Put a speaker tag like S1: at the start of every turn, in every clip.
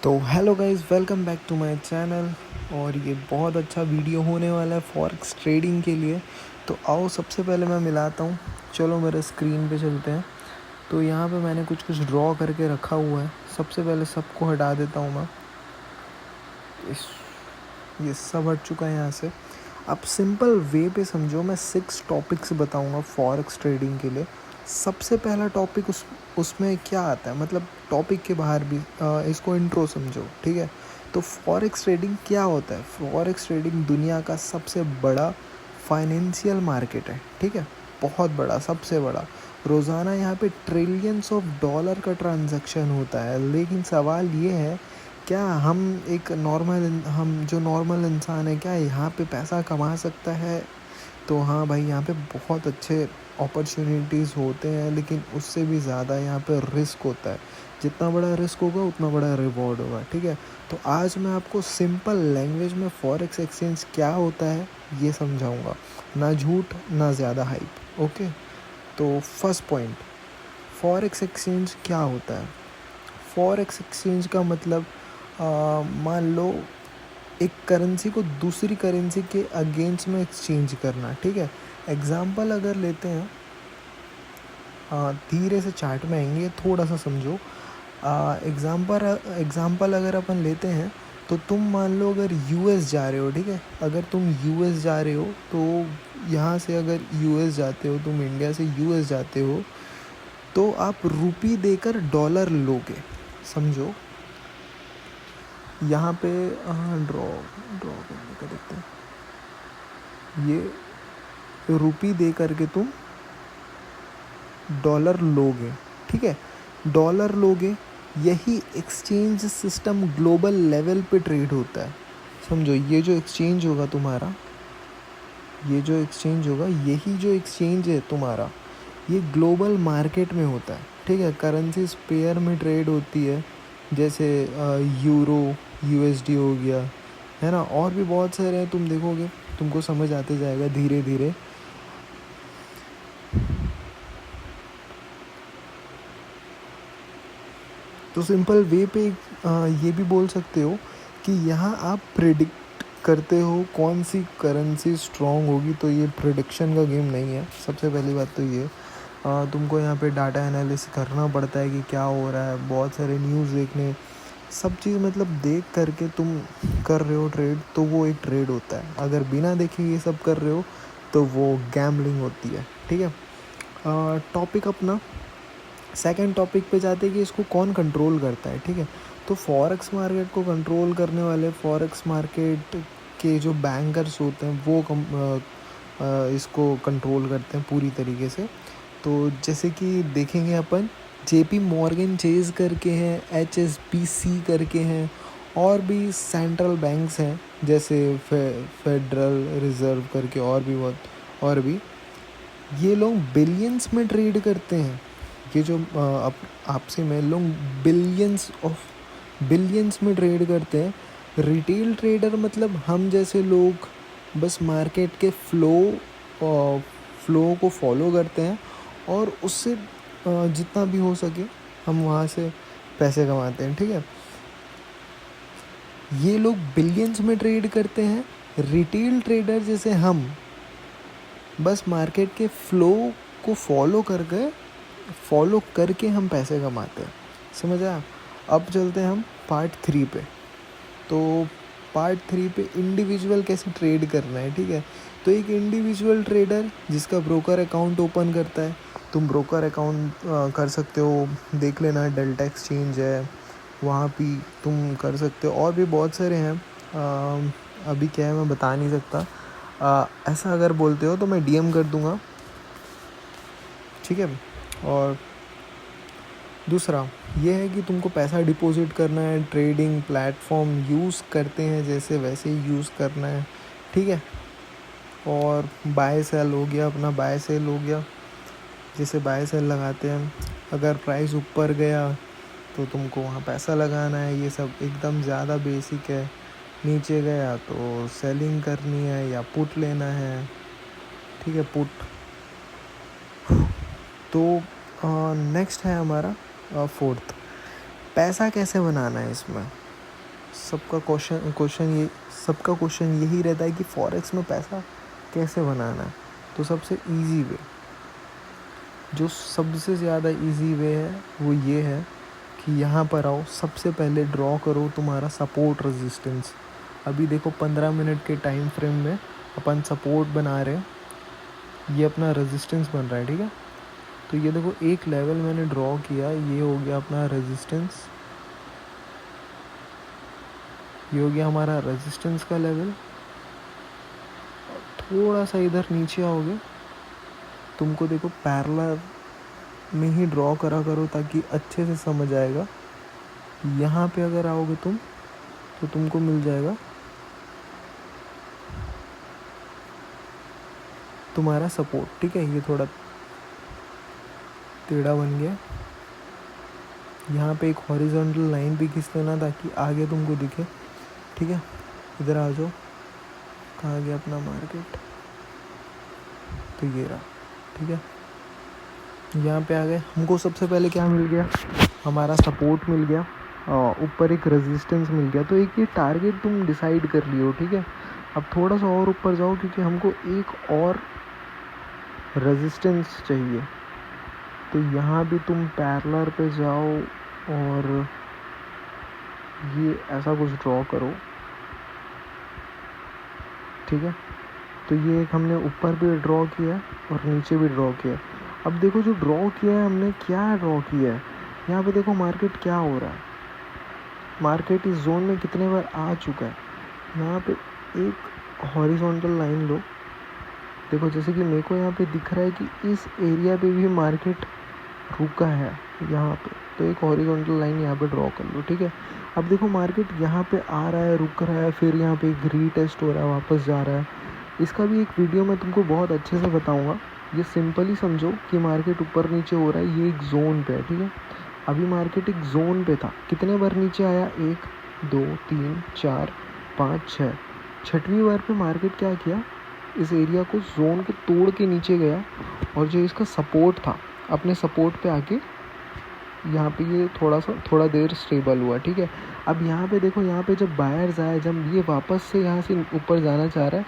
S1: तो hello guys, welcome back to my channel. और ये बहुत अच्छा वीडियो होने वाला है फॉरेक्स ट्रेडिंग के लिए। तो आओ सबसे पहले मैं मिलाता हूँ। चलो मेरे स्क्रीन पे चलते हैं। तो यहाँ पे मैंने कुछ ड्रॉ करके रखा हुआ है। सबसे पहले सबको हटा देता हूँ मैं। ये सब हट चुका है यहाँ से। अब सिंपल वे पे समझो, मैं 6 टॉपिक्स बताऊँगा फॉरेक्स ट्रेडिंग के लिए। सबसे पहला टॉपिक उसमें क्या आता है, मतलब टॉपिक के बाहर भी इसको इंट्रो समझो, ठीक है। तो फॉरेक्स ट्रेडिंग क्या होता है? फॉरेक्स ट्रेडिंग दुनिया का सबसे बड़ा फाइनेंशियल मार्केट है, ठीक है। बहुत बड़ा, सबसे बड़ा। रोज़ाना यहाँ पे ट्रिलियंस ऑफ डॉलर का ट्रांजैक्शन होता है। लेकिन सवाल ये है, क्या हम जो नॉर्मल इंसान है, क्या यहाँ पे पैसा कमा सकता है? तो हाँ भाई, यहाँ पे बहुत अच्छे अपॉर्चुनिटीज़ होते हैं, लेकिन उससे भी ज़्यादा यहाँ पे रिस्क होता है। जितना बड़ा रिस्क होगा उतना बड़ा रिवॉर्ड होगा, ठीक है। तो आज मैं आपको सिंपल लैंग्वेज में फॉरेक्स एक्सचेंज क्या होता है ये समझाऊंगा। ना झूठ ना ज़्यादा हाइप, ओके। तो फर्स्ट पॉइंट, फॉरेक्स एक्सचेंज क्या होता है? फॉरेक्स एक्सचेंज का मतलब, मान लो एक करेंसी को दूसरी करेंसी के अगेंस्ट में एक्सचेंज करना, ठीक है। एग्ज़ाम्पल अगर लेते हैं, धीरे से चार्ट में आएंगे, थोड़ा सा समझो। एग्ज़ाम्पल अगर अपन लेते हैं, तो तुम मान लो अगर यूएस जा रहे हो, ठीक है। अगर तुम यूएस जा रहे हो, तो यहाँ से अगर यूएस जाते हो, तुम इंडिया से यूएस जाते हो, तो आप रुपी देकर डॉलर लोगे, समझो। यहाँ पे ड्रॉ ड्रॉ करने का देखते हैं। ये रुपी दे करके तुम डॉलर लोगे, ठीक है। डॉलर लोगे, यही एक्सचेंज सिस्टम ग्लोबल लेवल पे ट्रेड होता है, समझो। ये जो एक्सचेंज होगा तुम्हारा, यही जो एक्सचेंज है तुम्हारा, ये ग्लोबल मार्केट में होता है, ठीक है। करेंसी पेयर में ट्रेड होती है, जैसे यूरो यूएसडी हो गया, है ना। और भी बहुत सारे हैं, तुम देखोगे तुमको समझ आते जाएगा धीरे धीरे। तो सिंपल वे पे ये भी बोल सकते हो कि यहाँ आप प्रिडिक्ट करते हो कौन सी करेंसी स्ट्रॉन्ग होगी। तो ये प्रिडिक्शन का गेम नहीं है, सबसे पहली बात तो ये। तुमको यहाँ पे डाटा एनालिसिस करना पड़ता है कि क्या हो रहा है, बहुत सारे न्यूज़ देखने, सब चीज़ मतलब देख करके तुम कर रहे हो ट्रेड, तो वो एक ट्रेड होता है। अगर बिना देखे ये सब कर रहे हो तो वो गैम्बलिंग होती है, ठीक है। टॉपिक अपना सेकंड टॉपिक पे जाते हैं कि इसको कौन कंट्रोल करता है, ठीक है। तो फॉरेक्स मार्केट को कंट्रोल करने वाले, फॉरेक्स मार्केट के जो बैंकर्स होते हैं, वो इसको कंट्रोल करते हैं पूरी तरीके से। तो जैसे कि देखेंगे अपन, जेपी मॉर्गन चेज करके हैं, एचएसबीसी करके हैं, और भी सेंट्रल बैंक्स हैं, जैसे फेडरल रिजर्व करके, और भी बहुत, और भी। ये लोग बिलियंस में ट्रेड करते हैं। ये जो आपसे में लोग बिलियंस में ट्रेड करते हैं। रिटेल ट्रेडर मतलब हम जैसे लोग, बस मार्केट के फ्लो को फॉलो करते हैं, और उससे जितना भी हो सके हम वहाँ से पैसे कमाते हैं, ठीक है। ये लोग बिलियंस में ट्रेड करते हैं। रिटेल ट्रेडर जैसे हम, बस मार्केट के फ्लो को फॉलो करके हम पैसे कमाते हैं, समझ आया। अब चलते हैं हम पार्ट 3 पे। तो पार्ट 3 पे इंडिविजुअल कैसे ट्रेड करना है, ठीक है। तो एक इंडिविजुअल ट्रेडर जिसका ब्रोकर अकाउंट ओपन करता है, तुम ब्रोकर अकाउंट कर सकते हो, देख लेना, डेल्टा एक्सचेंज है, वहाँ भी तुम कर सकते हो। और भी बहुत सारे हैं, अभी क्या है मैं बता नहीं सकता। ऐसा अगर बोलते हो तो मैं डीएम कर दूँगा, ठीक है। और दूसरा ये है कि तुमको पैसा डिपॉजिट करना है, ट्रेडिंग प्लेटफॉर्म यूज़ करते हैं जैसे वैसे ही यूज़ करना है, ठीक है। और बाय सेल हो गया, अपना बाय सेल हो गया, जैसे बाय सेल लगाते हैं। अगर प्राइस ऊपर गया तो तुमको वहाँ पैसा लगाना है, ये सब एकदम ज़्यादा बेसिक है। नीचे गया तो सेलिंग करनी है या पुट लेना है, ठीक है, पुट। तो नेक्स्ट है हमारा फोर्थ, पैसा कैसे बनाना है इसमें। सबका क्वेश्चन यही रहता है कि फॉरेक्स में पैसा कैसे बनाना है। तो सबसे इजी वे, जो सबसे ज़्यादा इजी वे है वो ये है कि यहाँ पर आओ, सबसे पहले ड्रॉ करो तुम्हारा सपोर्ट रेजिस्टेंस। अभी देखो 15 मिनट के टाइम फ्रेम में अपन सपोर्ट बना रहे हैं, ये अपना रेजिस्टेंस बन रहा है, ठीक है। तो ये देखो एक लेवल मैंने ड्रॉ किया, ये हो गया अपना रेजिस्टेंस, ये हो गया हमारा रेजिस्टेंस का लेवल। थोड़ा सा इधर नीचे आओगे, तुमको देखो पैरेलल में ही ड्रॉ करा करो ताकि अच्छे से समझ आएगा। यहाँ पे अगर आओगे तुम तो तुमको मिल जाएगा तुम्हारा सपोर्ट, ठीक है। ये थोड़ा टेढ़ा बन गया, यहाँ पे एक हॉरिजॉन्टल लाइन भी खींच लेना ताकि आगे तुमको दिखे, ठीक है। इधर आ जाओ, कहाँ गया अपना मार्केट, तो ये रहा, ठीक है। यहाँ पे आ गए, हमको सबसे पहले क्या मिल गया, हमारा सपोर्ट मिल गया, ऊपर एक रेजिस्टेंस मिल गया। तो एक ये टारगेट तुम डिसाइड कर लियो, ठीक है। अब थोड़ा सा और ऊपर जाओ क्योंकि हमको एक और रेजिस्टेंस चाहिए। तो यहाँ भी तुम पैरेलल पे जाओ और ये ऐसा कुछ ड्रॉ करो, ठीक है। तो ये एक हमने ऊपर भी ड्रॉ किया और नीचे भी ड्रॉ किया। अब देखो जो ड्रॉ किया है हमने, क्या ड्रॉ किया है, यहाँ पे देखो मार्केट क्या हो रहा है, मार्केट इस जोन में कितने बार आ चुका है। यहाँ पे एक हॉरिजॉन्टल लाइन लो, देखो जैसे कि मेरे को यहाँ पे दिख रहा है कि इस एरिया पे भी मार्केट रुका है यहाँ पे, तो एक हॉरिजॉन्टल लाइन यहाँ पे ड्रॉ कर लो, ठीक है। अब देखो मार्केट यहाँ पे आ रहा है, रुक रहा है, फिर यहाँ पे एक रीटेस्ट हो रहा है, वापस जा रहा है। इसका भी एक वीडियो मैं तुमको बहुत अच्छे से बताऊँगा। ये सिंपली समझो कि मार्केट ऊपर नीचे हो रहा है, ये एक जोन पे है, ठीक है। अभी मार्केट एक जोन पे था, कितने बार नीचे आया, 1 2 3 4 5 6, छठवीं बार पे मार्केट क्या किया, इस एरिया को, जोन को तोड़ के नीचे गया और जो इसका सपोर्ट था, अपने सपोर्ट पे आके यहाँ पे ये थोड़ा देर स्टेबल हुआ, ठीक है। अब यहाँ पे देखो, यहाँ पे जब बायर्स आए, जब ये वापस से यहाँ से ऊपर जाना चाह रहा है,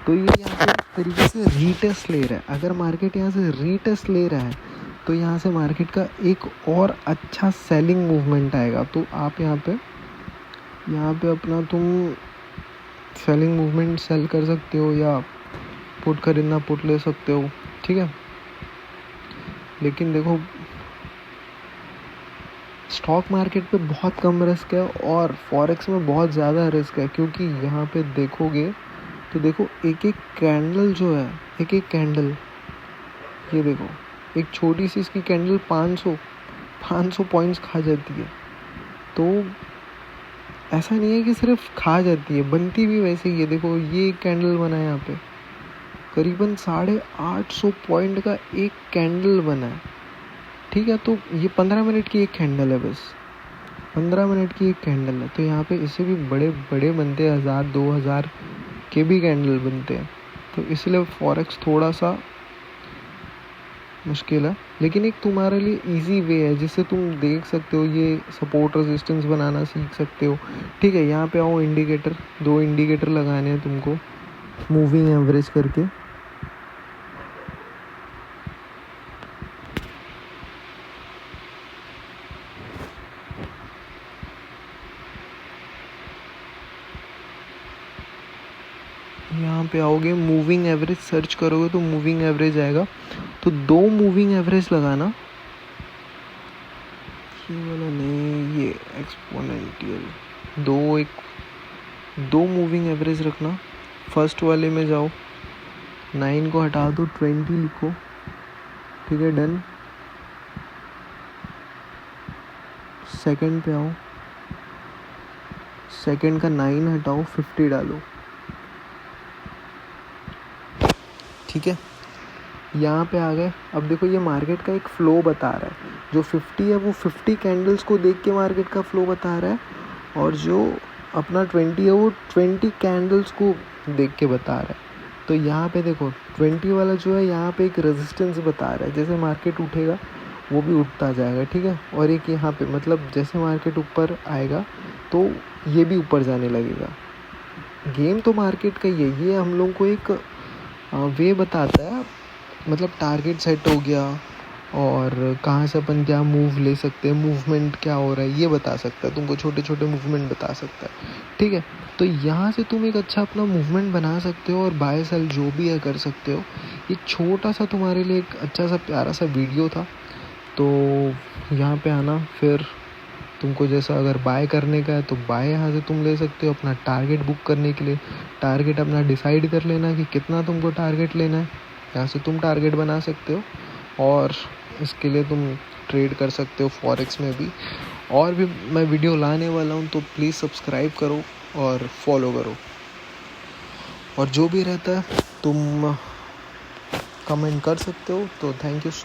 S1: तो ये यहाँ पे इस तरीके से रीटेस्ट ले रहा है। अगर मार्केट यहाँ से रीटेस्ट ले रहा है तो यहाँ से मार्केट का एक और अच्छा सेलिंग मूवमेंट आएगा। तो आप यहाँ पे अपना तुम सेलिंग मूवमेंट सेल कर सकते हो, या पुट खरीदना पुट ले सकते हो, ठीक है। लेकिन देखो स्टॉक मार्केट पे बहुत कम रिस्क है और फॉरेक्स में बहुत ज़्यादा रिस्क है, क्योंकि यहाँ पे देखोगे तो देखो एक एक कैंडल जो है, एक एक कैंडल, ये देखो एक छोटी सी इसकी कैंडल 500 पॉइंट्स खा जाती है। तो ऐसा नहीं है कि सिर्फ खा जाती है, बनती भी वैसे ही है। देखो ये एक कैंडल बना है, यहाँ पे करीबन 850 पॉइंट का एक कैंडल बना है, ठीक है। तो ये 15 मिनट की एक कैंडल है, बस 15 मिनट की एक कैंडल है। तो यहाँ पे इससे भी बड़े बड़े बनते हैं, 1000-2000 के भी कैंडल बनते हैं। तो इसलिए फॉरेक्स थोड़ा सा मुश्किल है, लेकिन एक तुम्हारे लिए इजी वे है जिससे तुम देख सकते हो, ये सपोर्ट रेजिस्टेंस बनाना सीख सकते हो, ठीक है। यहाँ पे आओ, इंडिकेटर, 2 इंडिकेटर लगाने हैं तुमको, मूविंग एवरेज करके। यहाँ पे आओगे, मूविंग एवरेज सर्च करोगे तो मूविंग एवरेज आएगा। तो 2 मूविंग एवरेज लगाना, ये वाला नहीं, ये एक्सपोनेंशियल, 2 मूविंग एवरेज रखना। फर्स्ट वाले में जाओ, 9 को हटा दो, 20 लिखो, ठीक है, डन। सेकंड पे आओ, सेकंड का 9 हटाओ, 50 डालो, ठीक है। यहाँ पे आ गए। अब देखो ये मार्केट का एक फ़्लो बता रहा है, जो 50 है वो 50 कैंडल्स को देख के मार्केट का फ़्लो बता रहा है, और जो अपना 20 है वो 20 कैंडल्स को देख के बता रहा है। तो यहाँ पे देखो 20 वाला जो है, यहाँ पे एक रेजिस्टेंस बता रहा है, जैसे मार्केट उठेगा वो भी उठता जाएगा, ठीक है। और एक यहाँ पे मतलब जैसे मार्केट ऊपर आएगा तो ये भी ऊपर जाने लगेगा। गेम तो मार्केट का ही है, ये हम लोग को एक वे बताता है, मतलब टारगेट सेट हो गया और कहाँ से अपन क्या मूव ले सकते हैं, मूवमेंट क्या हो रहा है ये बता सकता है तुमको, छोटे छोटे मूवमेंट बता सकता है, ठीक है। तो यहाँ से तुम एक अच्छा अपना मूवमेंट बना सकते हो और बाय सेल जो भी है कर सकते हो। ये छोटा सा तुम्हारे लिए एक अच्छा सा प्यारा सा वीडियो था। तो यहाँ पे आना, फिर तुमको जैसा अगर बाय करने का है तो बाय यहाँ से तुम ले सकते हो। अपना टारगेट बुक करने के लिए टारगेट अपना डिसाइड कर लेना कि कितना तुमको टारगेट लेना है, यहाँ से तुम टारगेट बना सकते हो। और इसके लिए तुम ट्रेड कर सकते हो फॉरेक्स में भी। और भी मैं वीडियो लाने वाला हूँ, तो प्लीज़ सब्सक्राइब करो और फॉलो करो। और जो भी रहता है तुम कमेंट कर सकते हो। तो थैंक यू सो